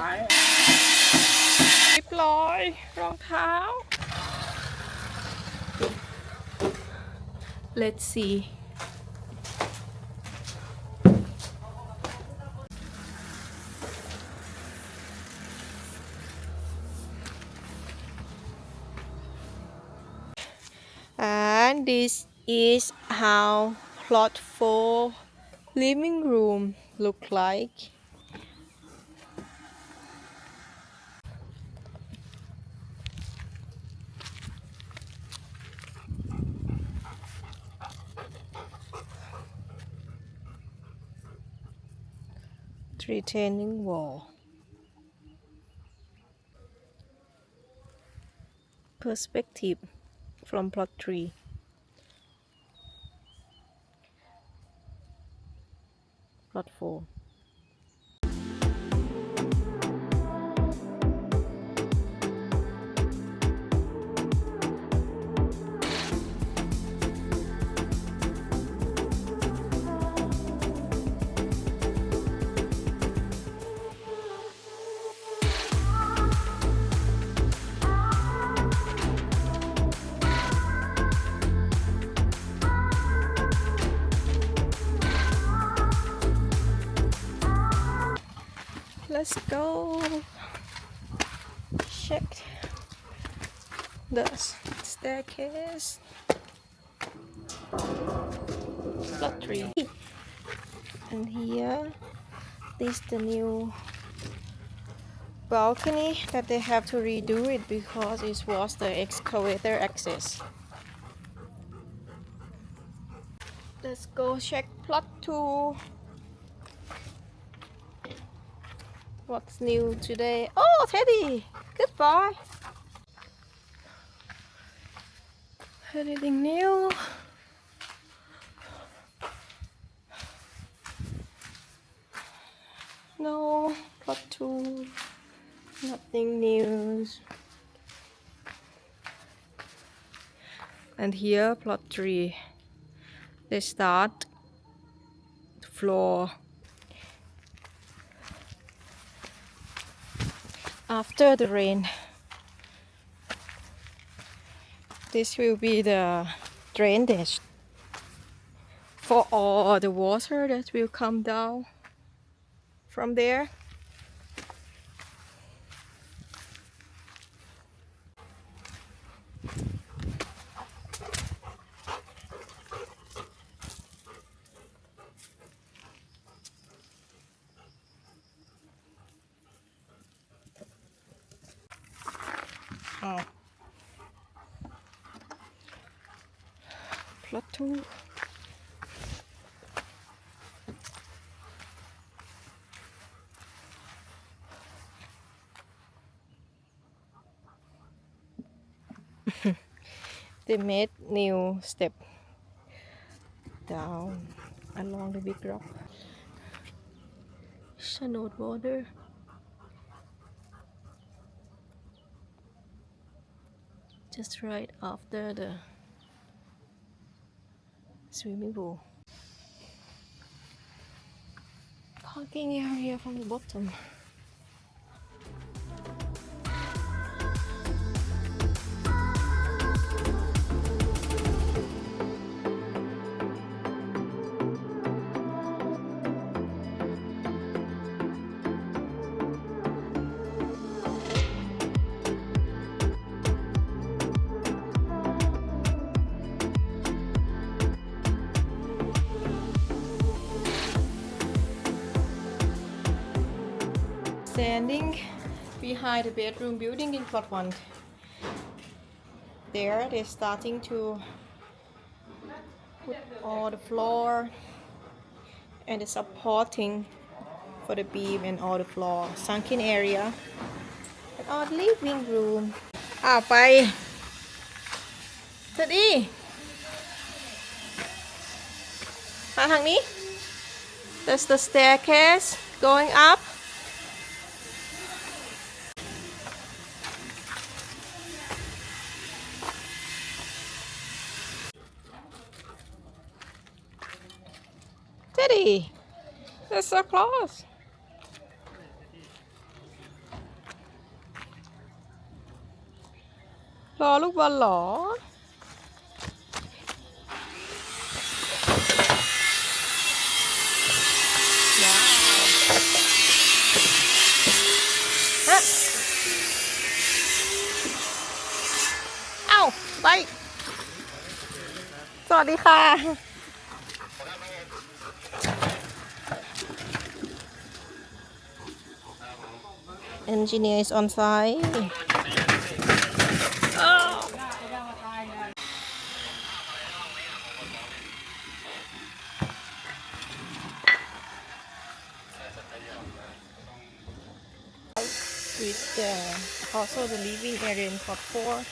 เรียบร้อยรองเท้า Let's see and this is how plot 4 living room look like. Retaining wall. Perspective from plot 3. Plot 4. Let's go check the staircase. Plot 3. And here this the new balcony that they have to redo it because it was the excavator access. Let's go check plot 2. What's new today? Oh, Teddy! Goodbye! Anything new? No, plot 2. Nothing new. And here, plot 3. They start the floor. After the rain, this will be the drainage for all the water that will come down from there. Oh. Plot 2. They made new step down along the big rock. Channeled water. Just right after the swimming pool. Parking area from the bottom. Standing behind the bedroom building in plot 1. There they're starting to put all the floor and the supporting for the beam and all the floor, sunken area and all the living room. ไปเท็ดดี้มาทางนี้ There's the staircase going up. Teddy, that's so close. รอลูกบอลเหรอว้าวฮะเอ้าไปสวัสดีค่ะ Engineer is on site. Oh. With also the living area in part 4.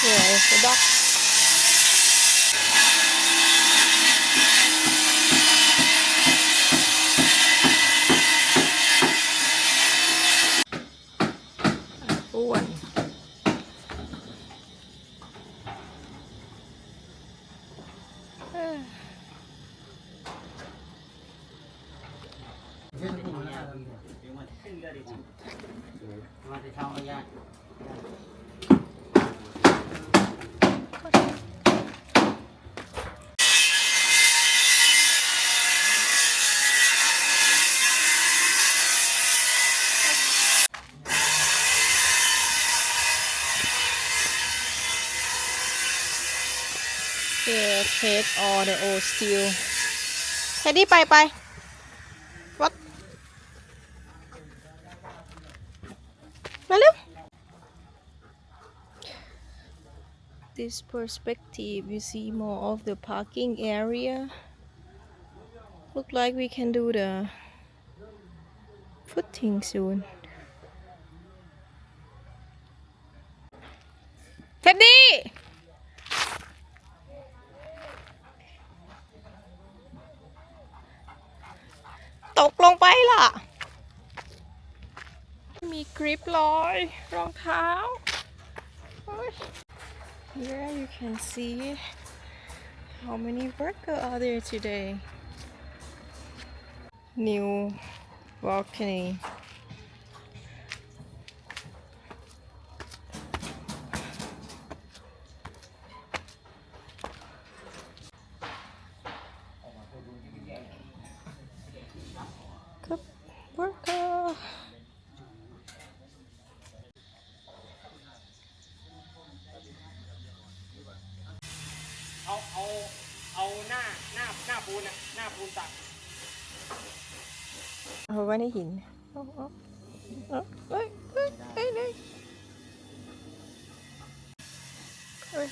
Yeah, it's the dock. One. Yeah, take all the old steel. Teddy, bye. What? Melo? This perspective, you see more of the parking area. Look like we can do the footing soon. Teddy! ตกลงไปล่ะมีกริปลอยรองเท้า Here you can see how many workers are there today. New balcony. Good worker. เอาหน้าปูนอะหน้าปูนตัก เอาไว้ในหินเฮ้ย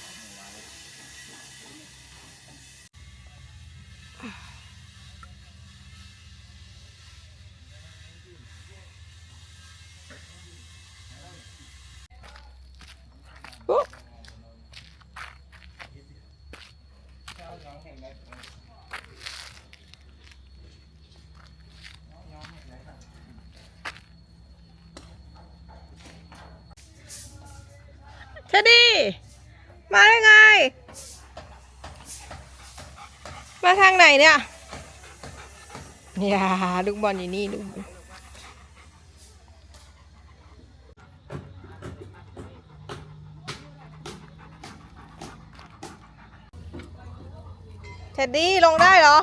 เทดดี้มาได้ไงมาทางไหนเนี่ยอย่าลูกบอลอยู่นี่ลูกเท็ดดี้ลงได้เหรอ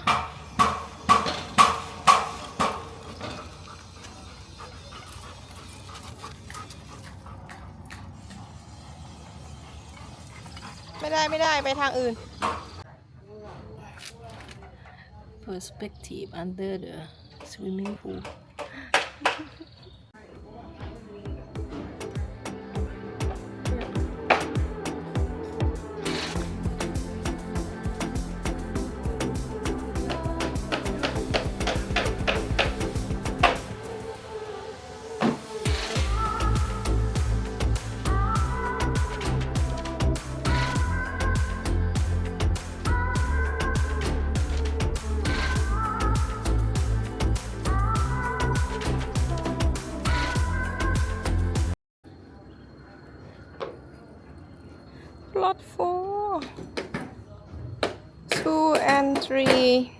ไม่ได้ไปทางอื่น Perspective under the swimming pool Plot 4 3.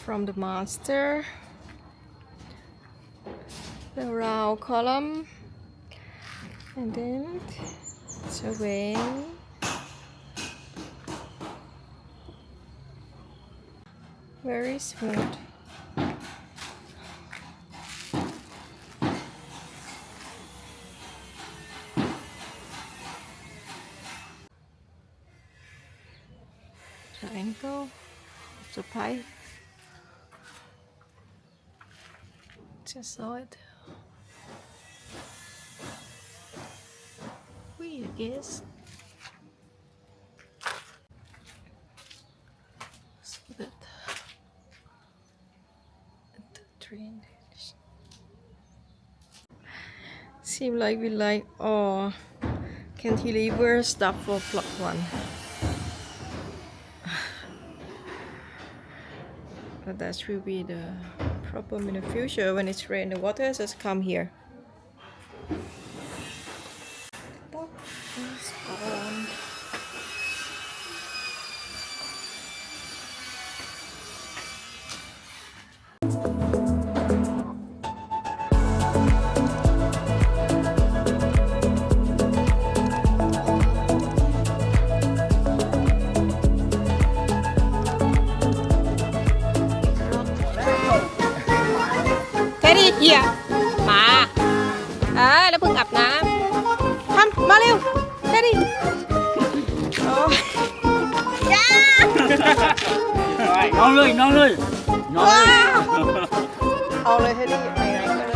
From the master, the round column, and then surveying. Very smooth. The angle of the pipe. Just saw it. Weird, I guess. So that the drainage. Seem like we like cantilever stuff for plot 1. But that will be the problem in the future. When it's rain, the water just come here. Top is on. Teddy เฮียมาแล้วเพิ่งอาบน้ำทำมาเร็ว Teddy โอ้ยา น้องเลย เอาเลย Teddy ไหนๆก็เลย